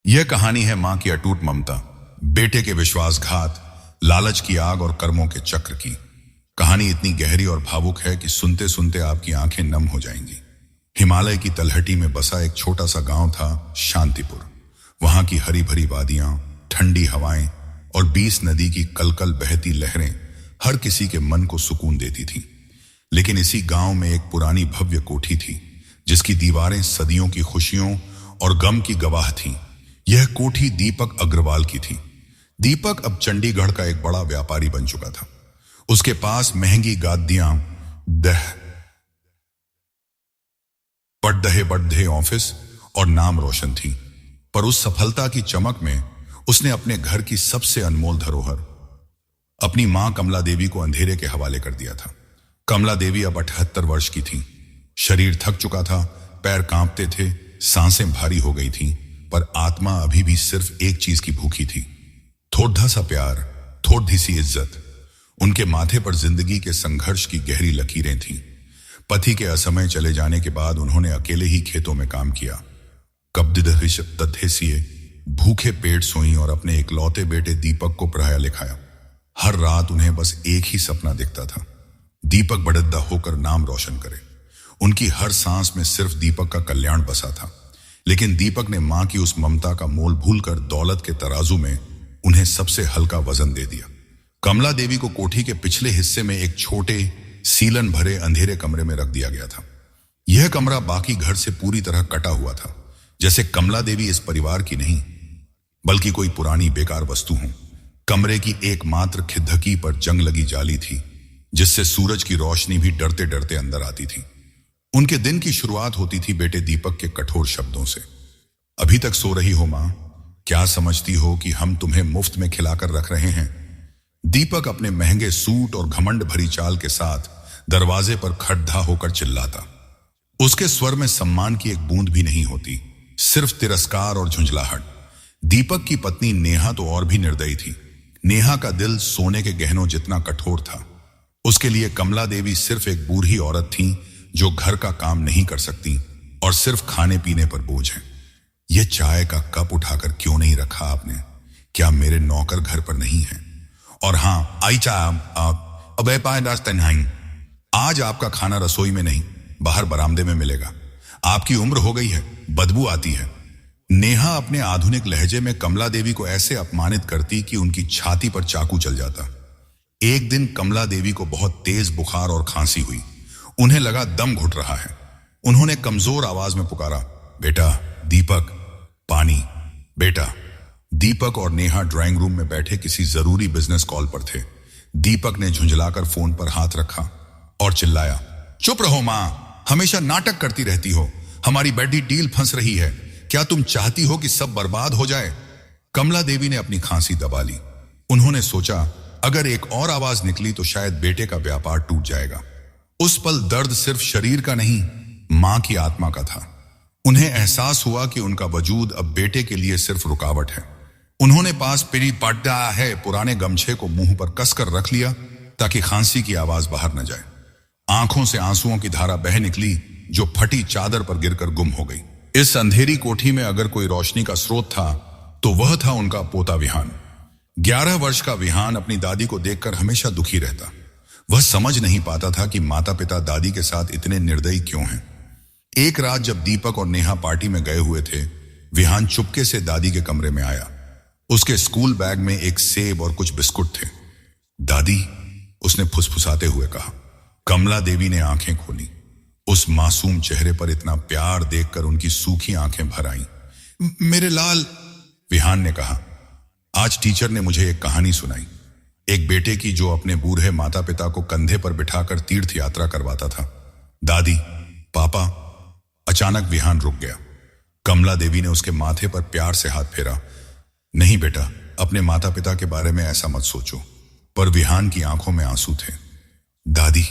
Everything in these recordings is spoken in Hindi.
यह कहानी है मां की अटूट ममता, बेटे के विश्वासघात, लालच की आग और कर्मों के चक्र की। कहानी इतनी गहरी और भावुक है कि सुनते सुनते आपकी आंखें नम हो जाएंगी। हिमालय की तलहटी में बसा एक छोटा सा गांव था, शांतिपुर। वहां की हरी भरी वादियां, ठंडी हवाएं और 20 नदी की कलकल बहती लहरें हर किसी के मन को सुकून देती थीं। लेकिन इसी गांव में एक पुरानी भव्य कोठी थी, जिसकी दीवारें सदियों की खुशियों और गम की गवाह थीं। यह कोठी दीपक अग्रवाल की थी। दीपक अब चंडीगढ़ का एक बड़ा व्यापारी बन चुका था। उसके पास महंगी गादियां, बड़े ऑफिस और नाम रोशन थी। पर उस सफलता की चमक में उसने अपने घर की सबसे अनमोल धरोहर, अपनी मां कमला देवी को अंधेरे के हवाले कर दिया था। कमला देवी अब 78 वर्ष की थी। शरीर थक चुका था, पैर कांपते थे, सांसें भारी हो गई थीं, पर आत्मा अभी भी सिर्फ एक चीज की भूखी थी, थोड़ा सा प्यार, थोड़ी सी इज्जत। उनके माथे पर जिंदगी के संघर्ष की गहरी लकीरें थीं। पति के असमय चले जाने के बाद उन्होंने अकेले ही खेतों में काम किया। तथेसिए भूखे पेट सोई और अपने इकलौते बेटे दीपक को पढ़ाया लिखाया। हर रात उन्हें बस एक ही सपना दिखता था, दीपक बड़द्दा होकर नाम रोशन करे। उनकी हर सांस में सिर्फ दीपक का कल्याण बसा था। लेकिन दीपक ने मां की उस ममता का मोल भूलकर दौलत के तराजू में उन्हें सबसे हल्का वजन दे दिया। कमला देवी को कोठी के पिछले हिस्से में एक छोटे सीलन भरे अंधेरे कमरे में रख दिया गया था। यह कमरा बाकी घर से पूरी तरह कटा हुआ था, जैसे कमला देवी इस परिवार की नहीं बल्कि कोई पुरानी बेकार वस्तु हो। कमरे की एकमात्र खिड़की पर जंग लगी जाली थी, जिससे सूरज की रोशनी भी डरते डरते अंदर आती थी। उनके दिन की शुरुआत होती थी बेटे दीपक के कठोर शब्दों से। अभी तक सो रही हो मां? क्या समझती हो कि हम तुम्हें मुफ्त में खिलाकर रख रहे हैं? दीपक अपने महंगे सूट और घमंड भरी चाल के साथ दरवाजे पर खड़ा होकर चिल्लाता। उसके स्वर में सम्मान की एक बूंद भी नहीं होती, सिर्फ तिरस्कार और झुंझलाहट। दीपक की पत्नी नेहा तो और भी निर्दयी थी। नेहा का दिल सोने के गहनों जितना कठोर था। उसके लिए कमला देवी सिर्फ एक बूढ़ी औरत थी जो घर का काम नहीं कर सकती और सिर्फ खाने पीने पर बोझ है। यह चाय का कप उठाकर क्यों नहीं रखा आपने? क्या मेरे नौकर घर पर नहीं है? और हां, आई चाय आज आपका खाना रसोई में नहीं, बाहर बरामदे में मिलेगा। आपकी उम्र हो गई है, बदबू आती है। नेहा अपने आधुनिक लहजे में कमला देवी को ऐसे अपमानित करती कि उनकी छाती पर चाकू चल जाता। एक दिन कमला देवी को बहुत तेज बुखार और खांसी हुई। उन्हें लगा दम घुट रहा है। उन्होंने कमजोर आवाज में पुकारा, बेटा दीपक, पानी। बेटा दीपक और नेहा ड्राइंग रूम में बैठे किसी जरूरी बिजनेस कॉल पर थे। दीपक ने झुंझलाकर फोन पर हाथ रखा और चिल्लाया, चुप रहो मां, हमेशा नाटक करती रहती हो। हमारी बड़ी डील फंस रही है। क्या तुम चाहती हो कि सब बर्बाद हो जाए? कमला देवी ने अपनी खांसी दबा ली। उन्होंने सोचा, अगर एक और आवाज निकली तो शायद बेटे का व्यापार टूट जाएगा। उस पल दर्द सिर्फ शरीर का नहीं, मां की आत्मा का था। उन्हें एहसास हुआ कि उनका वजूद अब बेटे के लिए सिर्फ रुकावट है। उन्होंने पास पीड़ी पड्डा है पुराने गमछे को मुंह पर कसकर रख लिया ताकि खांसी की आवाज बाहर न जाए। आंखों से आंसुओं की धारा बह निकली जो फटी चादर पर गिरकर गुम हो गई। इस अंधेरी कोठी में अगर कोई रोशनी का स्रोत था तो वह था उनका पोता विहान। 11 वर्ष का विहान अपनी दादी को देखकर हमेशा दुखी रहता। वह समझ नहीं पाता था कि माता पिता दादी के साथ इतने निर्दयी क्यों हैं। एक रात जब दीपक और नेहा पार्टी में गए हुए थे, विहान चुपके से दादी के कमरे में आया। उसके स्कूल बैग में एक सेब और कुछ बिस्कुट थे। दादी, उसने फुसफुसाते हुए कहा। कमला देवी ने आंखें खोली। उस मासूम चेहरे पर इतना प्यार देखकर उनकी सूखी आंखें भर आईं। मेरे लाल, विहान ने कहा, आज टीचर ने मुझे एक कहानी सुनाई, एक बेटे की जो अपने बूढ़े माता पिता को कंधे पर बिठाकर तीर्थ यात्रा करवाता था। दादी, पापा। अचानक विहान रुक गया। कमला देवी ने उसके माथे पर प्यार से हाथ फेरा। नहीं बेटा, अपने माता पिता के बारे में ऐसा मत सोचो। पर विहान की आंखों में आंसू थे। दादी,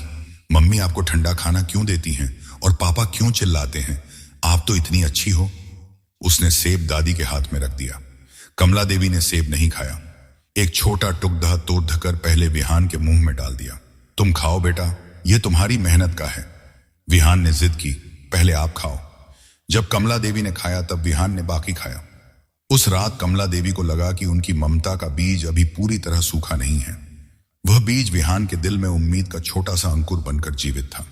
मम्मी आपको ठंडा खाना क्यों देती हैं और पापा क्यों चिल्लाते हैं? आप तो इतनी अच्छी हो। उसने सेब दादी के हाथ में रख दिया। कमला देवी ने सेब नहीं खाया। एक छोटा टुकड़ा तोड़ कर पहले विहान के मुंह में डाल दिया। तुम खाओ बेटा, यह तुम्हारी मेहनत का है। विहान ने जिद की, पहले आप खाओ। जब कमला देवी ने खाया तब विहान ने बाकी खाया। उस रात कमला देवी को लगा कि उनकी ममता का बीज अभी पूरी तरह सूखा नहीं है। वह बीज विहान के दिल में उम्मीद का छोटा सा अंकुर बनकर जीवित था।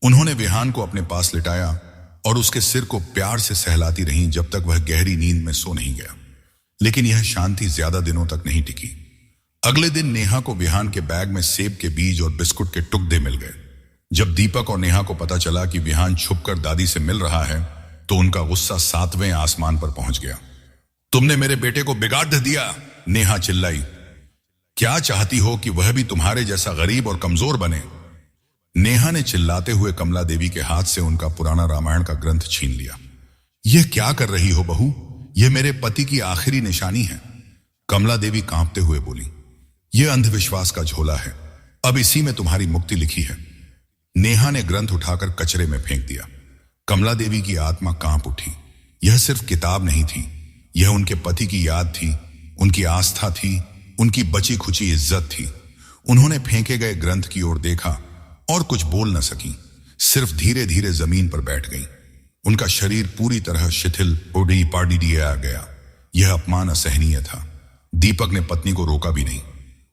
उन्होंने विहान को अपने पास लिटाया और उसके सिर को प्यार से सहलाती रहीं जब तक वह गहरी नींद में सो नहीं गया। लेकिन यह शांति ज्यादा दिनों तक नहीं टिकी। अगले दिन नेहा को विहान के बैग में सेब के बीज और बिस्कुट के टुकड़े मिल गए। जब दीपक और नेहा को पता चला कि विहान छुपकर दादी से मिल रहा है तो उनका गुस्सा 7वें आसमान पर पहुंच गया। तुमने मेरे बेटे को बिगाड़ दिया, नेहा चिल्लाई। क्या चाहती हो कि वह भी तुम्हारे जैसा गरीब और कमजोर बने? नेहा ने चिल्लाते हुए कमला देवी के हाथ से उनका पुराना रामायण का ग्रंथ छीन लिया। यह क्या कर रही हो बहू? यह मेरे पति की आखिरी निशानी है, कमला देवी कांपते हुए बोली। यह अंधविश्वास का झोला है, अब इसी में तुम्हारी मुक्ति लिखी है। नेहा ने ग्रंथ उठाकर कचरे में फेंक दिया। कमला देवी की आत्मा कांप उठी। यह सिर्फ किताब नहीं थी, यह उनके पति की याद थी, उनकी आस्था थी, उनकी बची खुची इज्जत थी। उन्होंने फेंके गए ग्रंथ की ओर देखा और कुछ बोल न सकी, सिर्फ धीरे धीरे जमीन पर बैठ गई। उनका शरीर पूरी तरह शिथिल उड़ी पाड़ी दिया गया। यह अपमान असहनीय था। दीपक ने पत्नी को रोका भी नहीं।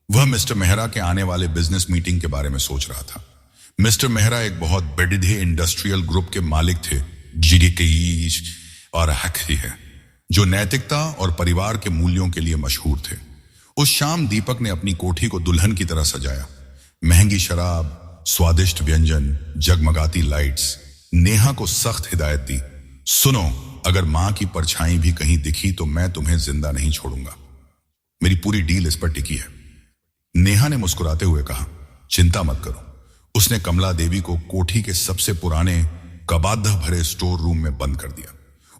वह मिस्टर मेहरा के आने वाले बिजनेस मीटिंग के बारे में सोच रहा था। मिस्टर मेहरा एक बहुत बड़े इंडस्ट्रियल ग्रुप के मालिक थे, जीडीके और हक है, जो नैतिकता और परिवार के मूल्यों के लिए मशहूर थे। उस शाम दीपक ने अपनी कोठी को दुल्हन की तरह सजाया। महंगी शराब, स्वादिष्ट व्यंजन, जगमगाती लाइट्स। नेहा को सख्त हिदायत दी, सुनो, अगर मां की परछाई भी कहीं दिखी तो मैं तुम्हें जिंदा नहीं छोड़ूंगा। मेरी पूरी डील इस पर टिकी है। नेहा ने मुस्कुराते हुए कहा, चिंता मत करो। उसने कमला देवी को कोठी के सबसे पुराने कबाद्ह भरे स्टोर रूम में बंद कर दिया।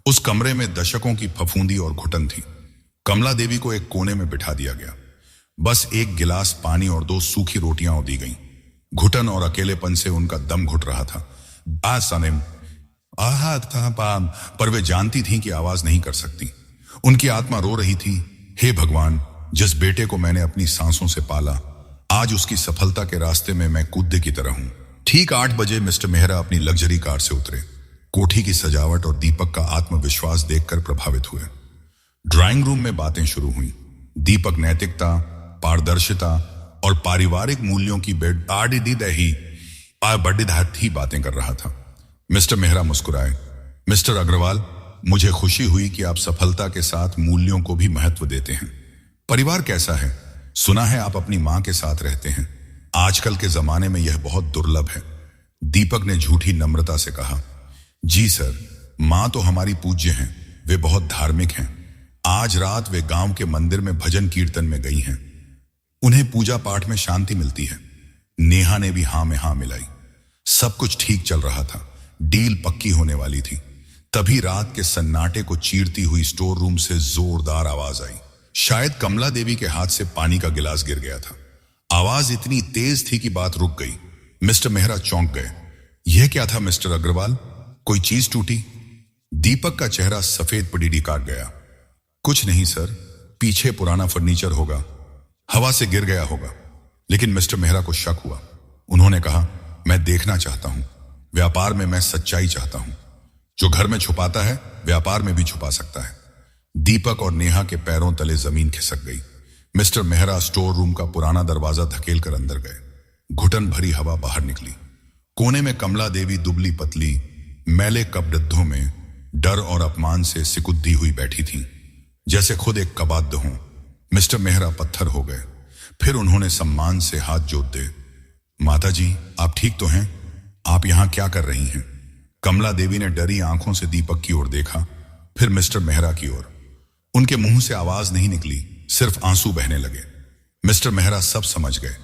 उस कमरे में दशकों की फफूंदी और घुटन थी। कमला देवी को एक कोने में बिठा दिया गया। बस एक गिलास पानी और 2 सूखी रोटियां दी गईं। घुटन और अकेलेपन से उनका दम घुट रहा था। पर वे जानती थीं कि आवाज नहीं कर सकती। उनकी आत्मा रो रही थी, हे भगवान, जिस बेटे को मैंने अपनी सांसों से पाला, आज उसकी सफलता के रास्ते में मैं कूदे की तरह हूं। ठीक 8 बजे मिस्टर मेहरा अपनी लग्जरी कार से उतरे। कोठी की सजावट और दीपक का आत्मविश्वास देखकर प्रभावित हुए। ड्राइंग रूम में बातें शुरू हुई। दीपक नैतिकता, पारदर्शिता और पारिवारिक मूल्यों की बड़ी बातें कर रहा था। मिस्टर मेहरा मुस्कुराए। मिस्टर अग्रवाल, मुझे खुशी हुई कि आप सफलता के साथ मूल्यों को भी महत्व देते हैं। परिवार कैसा है? सुना है आप अपनी मां के साथ रहते हैं। आजकल के जमाने में यह बहुत दुर्लभ है। दीपक ने झूठी नम्रता से कहा, जी सर, मां तो हमारी पूज्य हैं, वे बहुत धार्मिक हैं। आज रात वे गांव के मंदिर में भजन कीर्तन में गई हैं। उन्हें पूजा पाठ में शांति मिलती है। नेहा ने भी हां में हां मिलाई। सब कुछ ठीक चल रहा था, डील पक्की होने वाली थी। तभी रात के सन्नाटे को चीरती हुई स्टोर रूम से जोरदार आवाज आई। शायद कमला देवी के हाथ से पानी का गिलास गिर गया था। आवाज इतनी तेज थी कि बात रुक गई। मिस्टर मेहरा चौंक गए। यह क्या था मिस्टर अग्रवाल? कोई चीज टूटी? दीपक का चेहरा सफेद पडीडी काट गया। कुछ नहीं सर, पीछे पुराना फर्नीचर होगा, हवा से गिर गया होगा। लेकिन मिस्टर मेहरा को शक हुआ। उन्होंने कहा, मैं देखना चाहता हूं। व्यापार में मैं सच्चाई चाहता हूं। जो घर में छुपाता है व्यापार में भी छुपा सकता है। दीपक और नेहा के पैरों तले जमीन खिसक गई। मिस्टर मेहरा स्टोर रूम का पुराना दरवाजा धकेल कर अंदर गए। घुटन भरी हवा बाहर निकली। कोने में कमला देवी दुबली पतली मैले कपड़ों में डर और अपमान से सिकुद्दी हुई बैठी थीं, जैसे खुद एक कबाद्ध हों। मिस्टर मेहरा पत्थर हो गए। फिर उन्होंने सम्मान से हाथ जोड़ दे, माता जी, आप ठीक तो हैं? आप यहां क्या कर रही हैं? कमला देवी ने डरी आंखों से दीपक की ओर देखा, फिर मिस्टर मेहरा की ओर। उनके मुंह से आवाज नहीं निकली, सिर्फ आंसू बहने लगे। मिस्टर मेहरा सब समझ गए।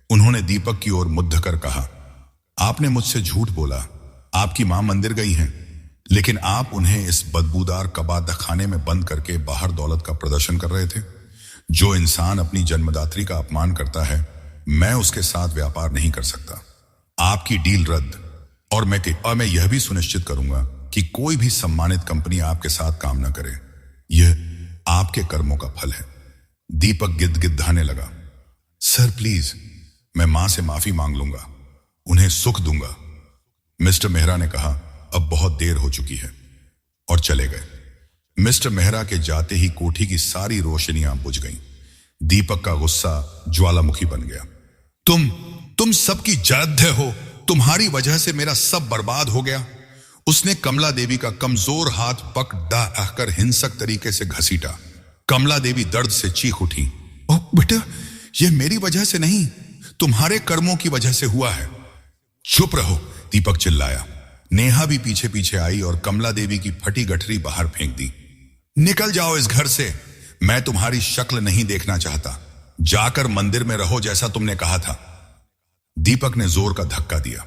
उन्होंने दीपक की ओर मुद्द कर कहा, आपने मुझसे झूठ बोला। आपकी मां मंदिर गई हैं, लेकिन आप उन्हें इस बदबूदार कबाद खाने में बंद करके बाहर दौलत का प्रदर्शन कर रहे थे। जो इंसान अपनी जन्मदात्री का अपमान करता है, मैं उसके साथ व्यापार नहीं कर सकता। आपकी डील रद्द। और मैं यह भी सुनिश्चित करूंगा कि कोई भी सम्मानित कंपनी आपके साथ काम न करे। यह आपके कर्मों का फल है। दीपक गिदगिदाने लगा, सर प्लीज, मैं मां से माफी मांग लूंगा, उन्हें सुख दूंगा। मिस्टर मेहरा ने कहा, अब बहुत देर हो चुकी है, और चले गए। मिस्टर मेहरा के जाते ही कोठी की सारी रोशनियां बुझ गईं। दीपक का गुस्सा ज्वालामुखी बन गया। तुम सबकी जरद्दे हो, तुम्हारी वजह से मेरा सब बर्बाद हो गया। उसने कमला देवी का कमजोर हाथ पकड़ कर हिंसक तरीके से घसीटा। कमला देवी दर्द से चीख उठी। ओह बेटा, यह मेरी वजह से नहीं, तुम्हारे कर्मों की वजह से हुआ है। चुप रहो, दीपक चिल्लाया। नेहा भी पीछे पीछे आई और कमला देवी की फटी गठरी बाहर फेंक दी। निकल जाओ इस घर से, मैं तुम्हारी शक्ल नहीं देखना चाहता। जाकर मंदिर में रहो जैसा तुमने कहा था। दीपक ने जोर का धक्का दिया।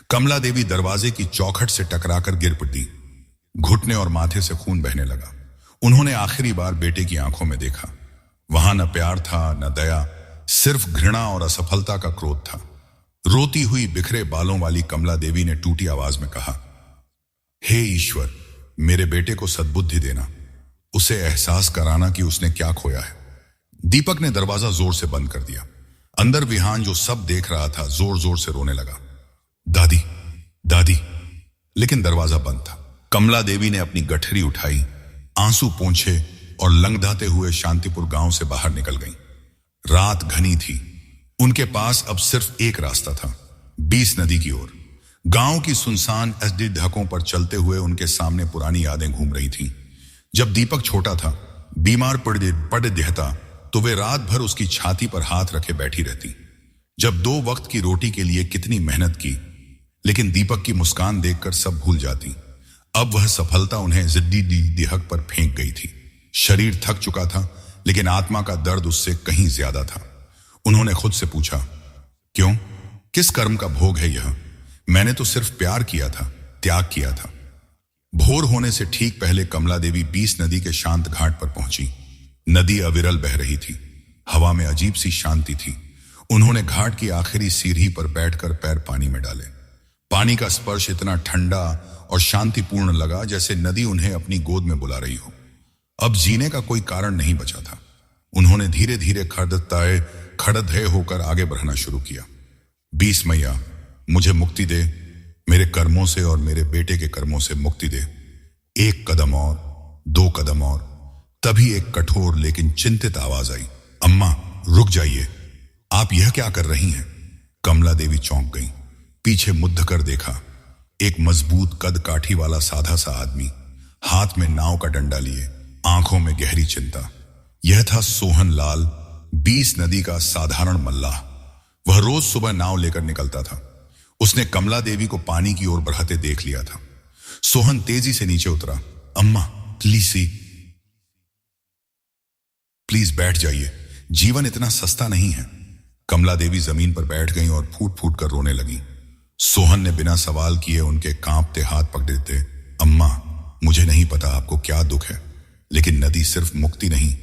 कमला देवी दरवाजे की चौखट से टकराकर गिर पड़ी। घुटने और माथे से खून बहने लगा। उन्होंने आखिरी बार बेटे की आंखों में देखा। वहां न प्यार था न दया, सिर्फ घृणा और असफलता का क्रोध था। रोती हुई बिखरे बालों वाली कमला देवी ने टूटी आवाज में कहा, हे ईश्वर, मेरे बेटे को सद्बुद्धि देना, उसे एहसास कराना कि उसने क्या खोया है। दीपक ने दरवाजा जोर से बंद कर दिया। अंदर विहान जो सब देख रहा था जोर जोर से रोने लगा। दादी, दादी, लेकिन दरवाजा बंद था। कमला देवी ने अपनी गठरी उठाई, आंसू पोंछे और लंगड़ाते हुए शांतिपुर गांव से बाहर निकल गईं। रात घनी थी। उनके पास अब सिर्फ एक रास्ता था, 20 नदी की ओर। गांव की सुनसान एसडी ढकों पर चलते हुए उनके सामने पुरानी यादें घूम रही थीं। जब दीपक छोटा था, बीमार पड़ देहता, तो वे रात भर उसकी छाती पर हाथ रखे बैठी रहती। जब 2 वक्त की रोटी के लिए कितनी मेहनत की, लेकिन दीपक की मुस्कान देखकर सब भूल जाती। अब वह सफलता उन्हें जिद्दी दिहक पर फेंक गई थी। शरीर थक चुका था, लेकिन आत्मा का दर्द उससे कहीं ज्यादा था। उन्होंने खुद से पूछा, क्यों? किस कर्म का भोग है यह? मैंने तो सिर्फ प्यार किया था, त्याग किया था। भोर होने से ठीक पहले कमला देवी 20 नदी के शांत घाट पर पहुंची। नदी अविरल बह रही थी। हवा में अजीब सी शांति थी। उन्होंने घाट की आखिरी सीढ़ी पर बैठकर पैर पानी में डाले। पानी का स्पर्श इतना ठंडा और शांतिपूर्ण लगा जैसे नदी उन्हें अपनी गोद में बुला रही हो। अब जीने का कोई कारण नहीं बचा था। उन्होंने धीरे धीरे खड़े होकर आगे बढ़ना शुरू किया। 20 मैया, मुझे मुक्ति दे, मेरे कर्मों से और मेरे बेटे के कर्मों से मुक्ति दे। 1 कदम और, 2 कदम और। तभी एक कठोर लेकिन चिंतित आवाज आई, अम्मा रुक जाइए, आप यह क्या कर रही हैं? कमला देवी चौंक गई। पीछे मुद्द कर देखा। एक मजबूत कद काठी वाला साधा सा आदमी, हाथ में नाव का डंडा लिए, आंखों में गहरी चिंता। यह था सोहन लाल, 20 नदी का साधारण मल्लाह। वह रोज सुबह नाव लेकर निकलता था। उसने कमला देवी को पानी की ओर बढ़ाते देख लिया था। सोहन तेजी से नीचे उतरा। अम्मा प्लीज बैठ जाइए, जीवन इतना सस्ता नहीं है। कमला देवी जमीन पर बैठ गईं और फूट फूट कर रोने लगी। सोहन ने बिना सवाल किए उनके कांपते हाथ पकड़ते, अम्मा मुझे नहीं पता आपको क्या दुख है, लेकिन नदी सिर्फ मुक्ति नहीं,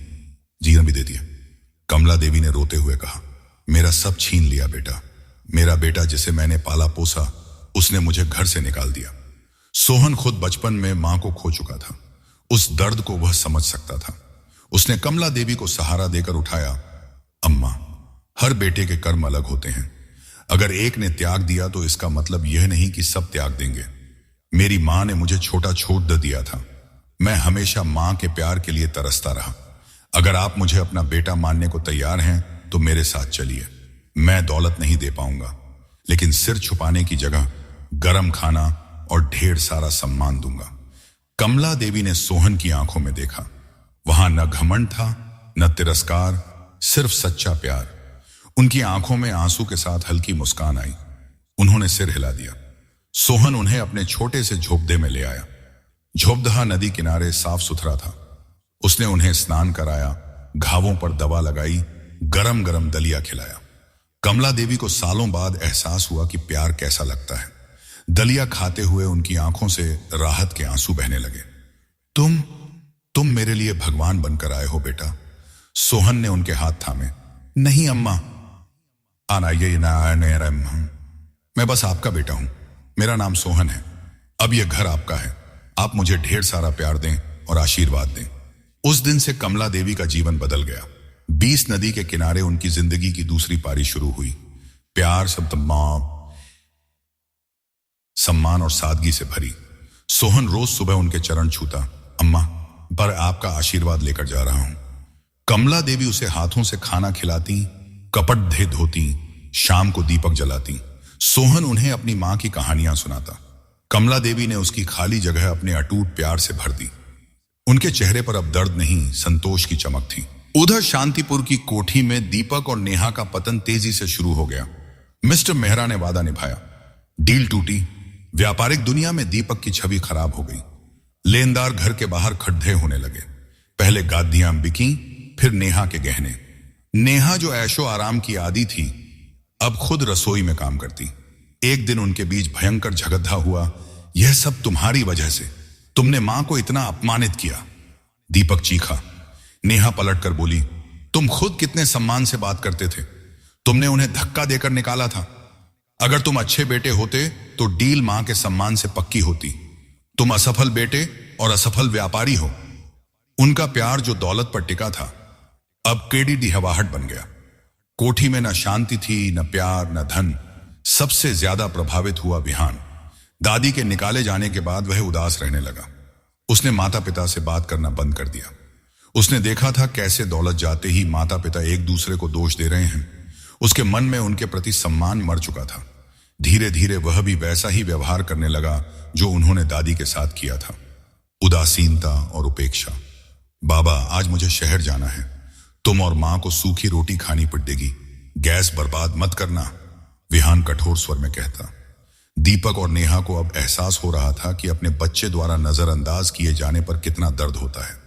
जीवन भी देती है। कमला देवी ने रोते हुए कहा, मेरा सब छीन लिया बेटा। मेरा बेटा जिसे मैंने पाला पोसा, उसने मुझे घर से निकाल दिया। सोहन खुद बचपन में मां को खो चुका था। उस दर्द को वह समझ सकता था। उसने कमला देवी को सहारा देकर उठाया। अम्मा, हर बेटे के कर्म अलग होते हैं। अगर एक ने त्याग दिया तो इसका मतलब यह नहीं कि सब त्याग देंगे। मेरी मां ने मुझे छोटा छोड़ दिया था। मैं हमेशा मां के प्यार के लिए तरसता रहा। अगर आप मुझे अपना बेटा मानने को तैयार हैं तो मेरे साथ चलिए। मैं दौलत नहीं दे पाऊंगा, लेकिन सिर छुपाने की जगह गरम खाना और ढेर सारा सम्मान दूंगा। कमला देवी ने सोहन की आंखों में देखा। वहां न घमंड था न तिरस्कार, सिर्फ सच्चा प्यार। उनकी आंखों में आंसू के साथ हल्की मुस्कान आई। उन्होंने सिर हिला दिया। सोहन उन्हें अपने छोटे से झोपड़े में ले आया। झोपड़ा नदी किनारे साफ सुथरा था। उसने उन्हें स्नान कराया, घावों पर दवा लगाई, गरम गरम दलिया खिलाया। कमला देवी को सालों बाद एहसास हुआ कि प्यार कैसा लगता है। दलिया खाते हुए उनकी आंखों से राहत के आंसू बहने लगे। तुम मेरे लिए भगवान बनकर आए हो बेटा। सोहन ने उनके हाथ थामे। नहीं अम्मा, मैं बस आपका बेटा हूं। मेरा नाम सोहन है। अब यह घर आपका है। आप मुझे ढेर सारा प्यार दें और आशीर्वाद दें। उस दिन से कमला देवी का जीवन बदल गया। 20 नदी के किनारे उनकी जिंदगी की दूसरी पारी शुरू हुई। प्यार, सम्मान और सादगी से भरी। सोहन रोज सुबह उनके चरण छूता। अम्मा, पर आपका आशीर्वाद लेकर जा रहा हूं। कमला देवी उसे हाथों से खाना खिलाती, कपड़े धोती, शाम को दीपक जलाती। सोहन उन्हें अपनी मां की कहानियां सुनाता। कमला देवी ने उसकी खाली जगह अपने अटूट प्यार से भर दी। उनके चेहरे पर अब दर्द नहीं, संतोष की चमक थी। उधर शांतिपुर की कोठी में दीपक और नेहा का पतन तेजी से शुरू हो गया। मिस्टर मेहरा ने वादा निभाया, डील टूटी। व्यापारिक दुनिया में दीपक की छवि खराब हो गई। लेनदार घर के बाहर खड्डे होने लगे। पहले गादियां बिकी, फिर नेहा के गहने। नेहा जो ऐशो आराम की आदी थी, अब खुद रसोई में काम करती। एक दिन उनके बीच भयंकर झगड़ा हुआ। यह सब तुम्हारी वजह से, तुमने मां को इतना अपमानित किया। दीपक चीखा। नेहा पलटकर बोली, तुम खुद कितने सम्मान से बात करते थे। तुमने उन्हें धक्का देकर निकाला था। अगर तुम अच्छे बेटे होते तो डील मां के सम्मान से पक्की होती। तुम असफल बेटे और असफल व्यापारी हो। उनका प्यार जो दौलत पर टिका था, अब केडी डिहवाहट बन गया। कोठी में न शांति थी, न प्यार, न धन। सबसे ज्यादा प्रभावित हुआ विहान। दादी के निकाले जाने के बाद वह उदास रहने लगा। उसने माता पिता से बात करना बंद कर दिया। उसने देखा था कैसे दौलत जाते ही माता पिता एक दूसरे को दोष दे रहे हैं। उसके मन में उनके प्रति सम्मान मर चुका था। धीरे धीरे वह भी वैसा ही व्यवहार करने लगा जो उन्होंने दादी के साथ किया था। उदासीनता और उपेक्षा। बाबा, आज मुझे शहर जाना है। तुम और मां को सूखी रोटी खानी पड़ेगी। गैस बर्बाद मत करना, विहान कठोर स्वर में कहता। दीपक और नेहा को अब एहसास हो रहा था कि अपने बच्चे द्वारा नजरअंदाज किए जाने पर कितना दर्द होता है।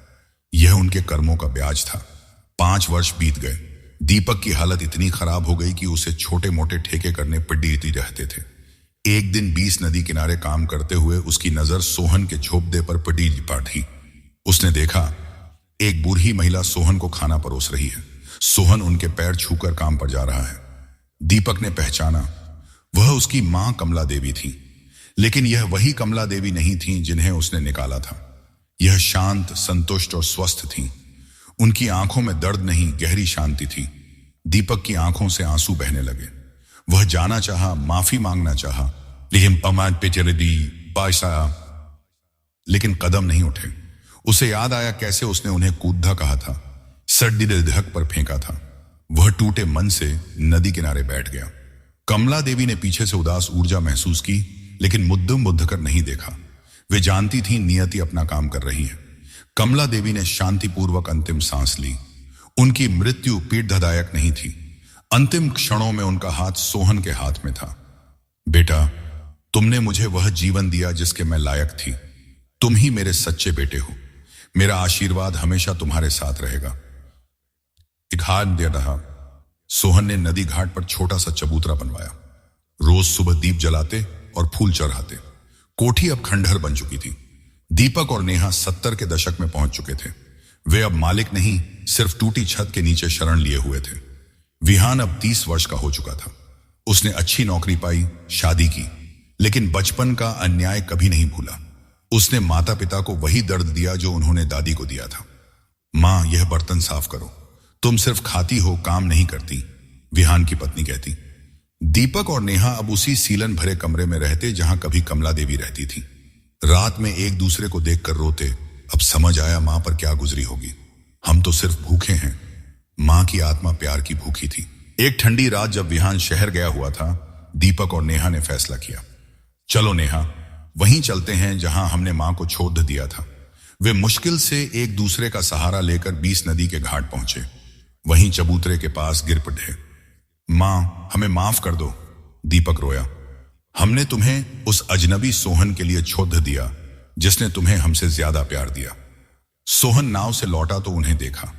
यह उनके कर्मों का ब्याज था। 5 वर्ष बीत गए। दीपक की हालत इतनी खराब हो गई कि उसे छोटे मोटे ठेके करने पड़ती रहते थे। एक दिन 20 नदी किनारे काम करते हुए उसकी नजर सोहन के झोपड़े पर पड़ी। उसने देखा एक बूढ़ी महिला सोहन को खाना परोस रही है। सोहन उनके पैर छूकर काम पर जा रहा है। दीपक ने पहचाना, वह उसकी मां कमला देवी थी। लेकिन यह वही कमला देवी नहीं थी जिन्हें उसने निकाला था। यह शांत, संतुष्ट और स्वस्थ थी। उनकी आंखों में दर्द नहीं, गहरी शांति थी। दीपक की आंखों से आंसू बहने लगे। वह जाना चाहा, माफी मांगना चाहा, लेकिन कदम नहीं उठे। उसे याद आया कैसे उसने उन्हें कूदा कहा था, सर्दी धक पर फेंका था। वह टूटे मन से नदी किनारे बैठ गया। कमला देवी ने पीछे से उदास ऊर्जा महसूस की, लेकिन मुद्दम बुद्ध कर नहीं देखा। वे जानती थी नियति अपना काम कर रही है। कमला देवी ने शांतिपूर्वक अंतिम सांस ली। उनकी मृत्यु पीड़ादायक नहीं थी। अंतिम क्षणों में उनका हाथ सोहन के हाथ में था। बेटा, तुमने मुझे वह जीवन दिया जिसके मैं लायक थी। तुम ही मेरे सच्चे बेटे हो। मेरा आशीर्वाद हमेशा तुम्हारे साथ रहेगा। एक हाथ दे रहा। सोहन ने नदी घाट पर छोटा सा चबूतरा बनवाया। रोज सुबह दीप जलाते और फूल चढ़ाते। कोठी अब खंडहर बन चुकी थी। दीपक और नेहा 70 के दशक में पहुंच चुके थे। वे अब मालिक नहीं, सिर्फ टूटी छत के नीचे शरण लिए हुए थे। विहान अब 30 वर्ष का हो चुका था। उसने अच्छी नौकरी पाई, शादी की, लेकिन बचपन का अन्याय कभी नहीं भूला। उसने माता पिता को वही दर्द दिया जो उन्होंने दादी को दिया था। मां, यह बर्तन साफ करो। तुम सिर्फ खाती हो, काम नहीं करती, विहान की पत्नी कहती। दीपक और नेहा अब उसी सीलन भरे कमरे में रहते जहां कभी कमला देवी रहती थी। रात में एक दूसरे को देखकर रोते। अब समझ आया मां पर क्या गुजरी होगी। हम तो सिर्फ भूखे हैं। मां की आत्मा प्यार की भूखी थी। एक ठंडी रात जब विहान शहर गया हुआ था, दीपक और नेहा ने फैसला किया, चलो नेहा, वहीं चलते हैं जहां हमने मां को छोड़ दिया था। वे मुश्किल से एक दूसरे का सहारा लेकर 20 नदी के घाट पहुंचे। वहीं चबूतरे के पास गिर पड़े। मां, हमें माफ कर दो। दीपक रोया। हमने तुम्हें उस अजनबी सोहन के लिए छोड़ दिया जिसने तुम्हें हमसे ज्यादा प्यार दिया। सोहन नाव से लौटा तो उन्हें देखा।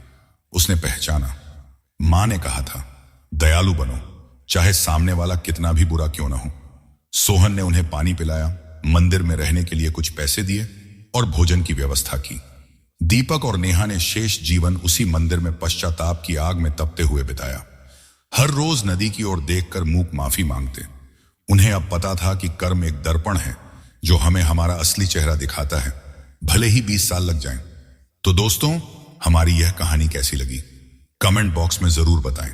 उसने पहचाना। मां ने कहा था, दयालु बनो, चाहे सामने वाला कितना भी बुरा क्यों ना हो। सोहन ने उन्हें पानी पिलाया, मंदिर में रहने के लिए कुछ पैसे दिए और भोजन की व्यवस्था की। दीपक और नेहा ने शेष जीवन उसी मंदिर में पश्चाताप की आग में तपते हुए बिताया। हर रोज नदी की ओर देखकर मूक माफी मांगते। उन्हें अब पता था कि कर्म एक दर्पण है जो हमें हमारा असली चेहरा दिखाता है, भले ही 20 साल लग जाएं। तो दोस्तों, हमारी यह कहानी कैसी लगी कमेंट बॉक्स में जरूर बताएं।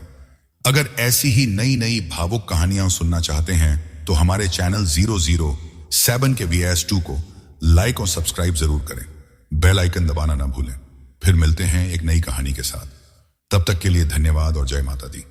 अगर ऐसी ही नई नई भावुक कहानियां सुनना चाहते हैं तो हमारे चैनल 007 के VS2 को लाइक और सब्सक्राइब जरूर करें। बेल आइकन दबाना ना भूलें। फिर मिलते हैं एक नई कहानी के साथ। तब तक के लिए धन्यवाद और जय माता दी।